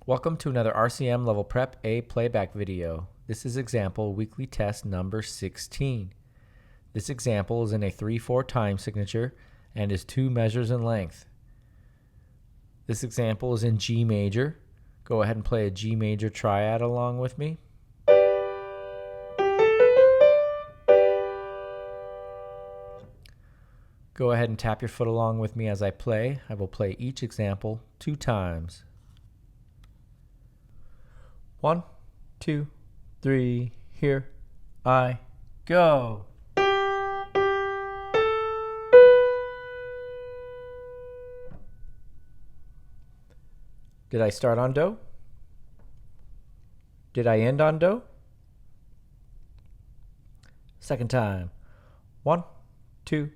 Welcome to another RCM Level Prep A Playback video. This is example weekly test number 16. This example is in a 3/4 time signature and is 2 measures in length. This example is in G major. Go ahead and play a G major triad along with me. Go ahead and tap your foot along with me as I play. I will play each example 2 times. 1, 2, 3, here I go. Did I start on Do? Did I end on Do? Second time. 1, 2,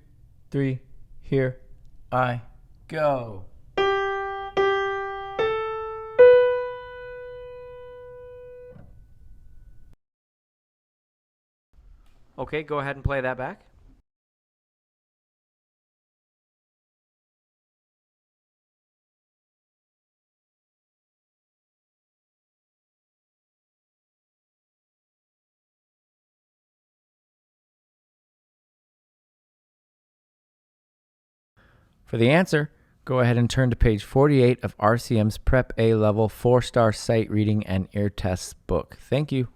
3, here I go. Okay, go ahead and play that back. For the answer, go ahead and turn to page 48 of RCM's Prep A Level 4-star sight reading and ear tests book. Thank you.